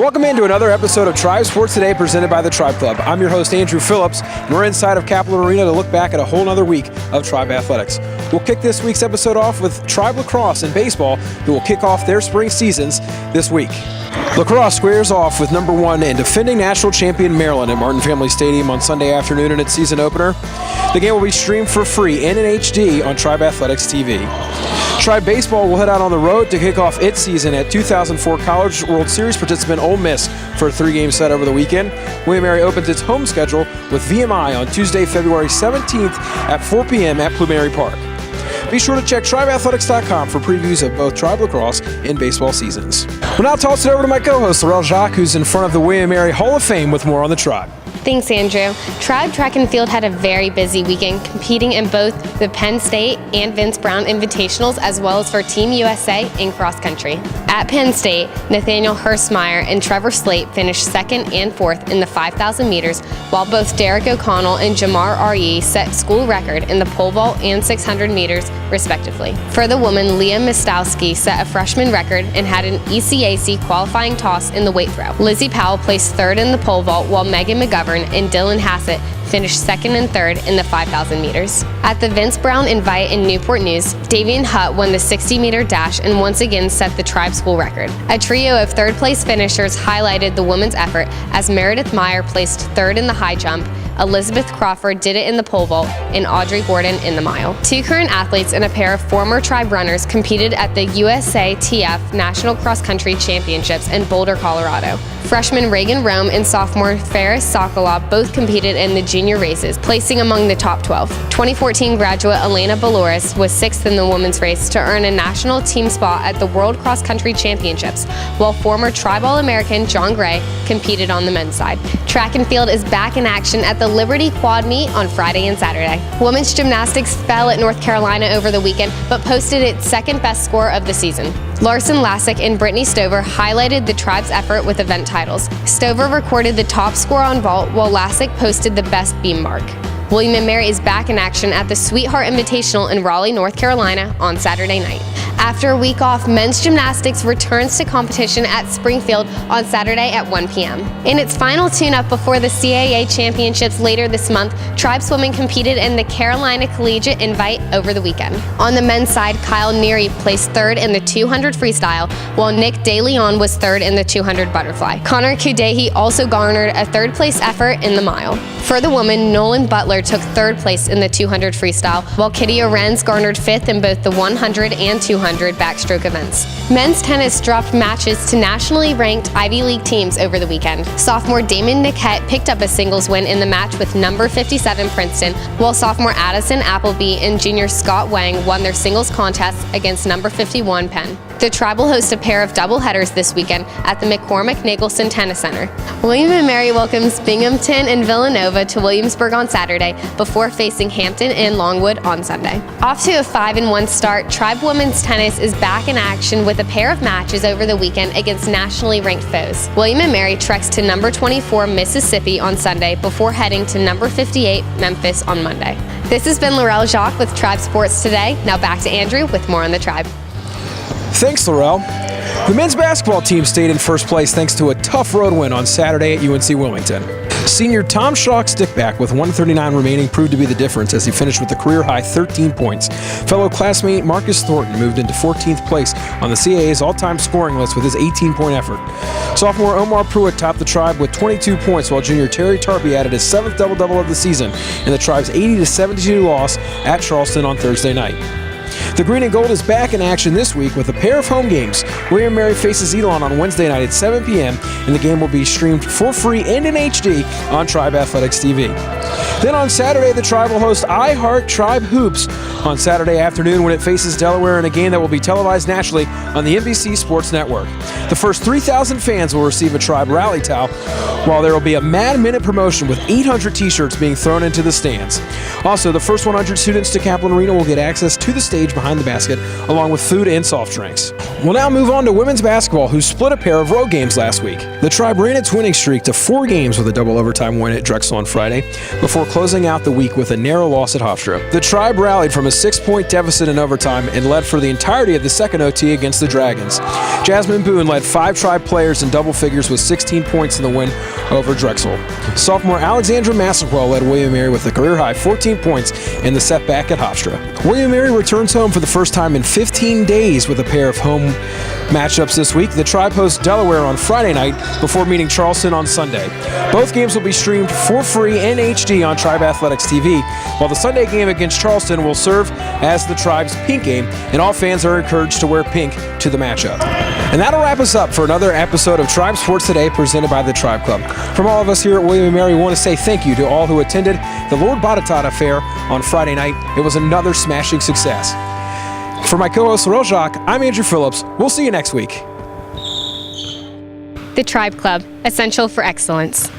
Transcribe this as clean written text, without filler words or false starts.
Welcome into another episode of Tribe Sports Today presented by the Tribe Club. I'm your host, Andrew Phillips, and we're inside of Capital Arena to look back at a whole nother week of Tribe Athletics. We'll kick this week's episode off with Tribe Lacrosse and baseball, who will kick off their spring seasons this week. Lacrosse squares off with number 1 and defending national champion Maryland at Martin Family Stadium on Sunday afternoon in its season opener. The game will be streamed for free and in HD on Tribe Athletics TV. Tribe Baseball will head out on the road to kick off its season at 2004 College World Series participant Ole Miss for a 3-game set over the weekend. William & Mary opens its home schedule with VMI on Tuesday, February 17th at 4 p.m. at Plumery Park. Be sure to check tribeathletics.com for previews of both Tribe Lacrosse and baseball seasons. We'll now toss it over to my co-host, Laurel Jacques, who's in front of the William & Mary Hall of Fame with more on the Tribe. Thanks, Andrew. Tribe Track and Field had a very busy weekend, competing in both the Penn State and Vince Brown Invitationals, as well as for Team USA in cross country. At Penn State, Nathaniel Hurstmeyer and Trevor Slate finished 2nd and 4th in the 5,000 meters, while both Derek O'Connell and Jamar R.E. set school record in the pole vault and 600 meters, respectively. For the women, Leah Mistowski set a freshman record and had an ECAC qualifying toss in the weight throw. Lizzie Powell placed 3rd in the pole vault, while Megan McGovern and Dylan Hassett finished 2nd and 3rd in the 5,000 meters. At the Vince Brown Invite in Newport News, Davian Hutt won the 60-meter dash and once again set the Tribe school record. A trio of third-place finishers highlighted the women's effort as Meredith Meyer placed 3rd in the high jump, Elizabeth Crawford did it in the pole vault, and Audrey Gordon in the mile. 2 current athletes and a pair of former Tribe runners competed at the USATF National Cross Country Championships in Boulder, Colorado. Freshman Reagan Rome and sophomore Ferris Sokolov both competed in the junior races, placing among the top 12. 2014 graduate Elena Baloris was 6th in the women's race to earn a national team spot at the World Cross Country Championships, while former Tribe All-American John Gray competed on the men's side. Track and field is back in action at the Liberty Quad Meet on Friday and Saturday. Women's gymnastics fell at North Carolina over the weekend, but posted its 2nd best score of the season. Larson Lassick and Brittany Stover highlighted the Tribe's effort with event titles. Stover recorded the top score on vault, while Lassick posted the best beam mark. William & Mary is back in action at the Sweetheart Invitational in Raleigh, North Carolina on Saturday night. After a week off, men's gymnastics returns to competition at Springfield on Saturday at 1 p.m. In its final tune-up before the CAA Championships later this month, Tribe Swimming competed in the Carolina Collegiate Invite over the weekend. On the men's side, Kyle Neary placed 3rd in the 200 freestyle, while Nick DeLeon was 3rd in the 200 butterfly. Connor Kudehi also garnered a 3rd-place effort in the mile. For the woman, Nolan Butler took 3rd place in the 200 freestyle, while Kitty Orenz garnered 5th in both the 100 and 200 backstroke events. Men's tennis dropped matches to nationally ranked Ivy League teams over the weekend. Sophomore Damon Niquette picked up a singles win in the match with number 57 Princeton, while sophomore Addison Appleby and junior Scott Wang won their singles contests against number 51 Penn. The Tribe will host a pair of doubleheaders this weekend at the McCormick Nagelson Tennis Center. William & Mary welcomes Binghamton and Villanova to Williamsburg on Saturday before facing Hampton and Longwood on Sunday. Off to a 5-1 start, Tribe women's tennis is back in action with a pair of matches over the weekend against nationally ranked foes. William & Mary treks to number 24 Mississippi on Sunday before heading to number 58 Memphis on Monday. This has been Laurel Jacques with Tribe Sports Today. Now back to Andrew with more on the Tribe. Thanks, Laurel. The men's basketball team stayed in first place thanks to a tough road win on Saturday at UNC Wilmington. Senior Tom Schock stickback with 1:39 remaining proved to be the difference as he finished with a career-high 13 points. Fellow classmate Marcus Thornton moved into 14th place on the CAA's all-time scoring list with his 18-point effort. Sophomore Omar Pruitt topped the Tribe with 22 points, while junior Terry Tarpey added his 7th double-double of the season in the Tribe's 80-72 loss at Charleston on Thursday night. The Green and Gold is back in action this week with a pair of home games. William & Mary faces Elon on Wednesday night at 7 p.m., and the game will be streamed for free and in HD on Tribe Athletics TV. Then on Saturday, the Tribe will host iHeart Tribe Hoops on Saturday afternoon when it faces Delaware in a game that will be televised nationally on the NBC Sports Network. The first 3,000 fans will receive a Tribe rally towel, while there will be a Mad Minute promotion with 800 t-shirts being thrown into the stands. Also, the first 100 students to Kaplan Arena will get access to the stage behind the basket, along with food and soft drinks. We'll now move on to women's basketball, who split a pair of road games last week. The Tribe ran its winning streak to 4 games with a double overtime win at Drexel on Friday, before closing out the week with a narrow loss at Hofstra. The Tribe rallied from a 6-point deficit in overtime and led for the entirety of the second OT against the Dragons. Jasmine Boone led 5 Tribe players in double figures with 16 points in the win over Drexel. Sophomore Alexandra Massaquoi led William & Mary with a career-high 14 points in the setback at Hofstra. William & Mary returns home for the first time in 15 days with a pair of home matchups this week. The Tribe hosts Delaware on Friday night before meeting Charleston on Sunday. Both games will be streamed for free in HD on Tribe Athletics TV, while the Sunday game against Charleston will serve as the Tribe's pink game, and all fans are encouraged to wear pink to the matchup. And that'll wrap us up for another episode of Tribe Sports Today presented by the Tribe Club. From all of us here at William & Mary, we want to say thank you to all who attended the Lord Botetourt Fair on Friday night. It was another smashing success. For my co-host, Laurel Jacques, I'm Andrew Phillips. We'll see you next week. The Tribe Club, essential for excellence.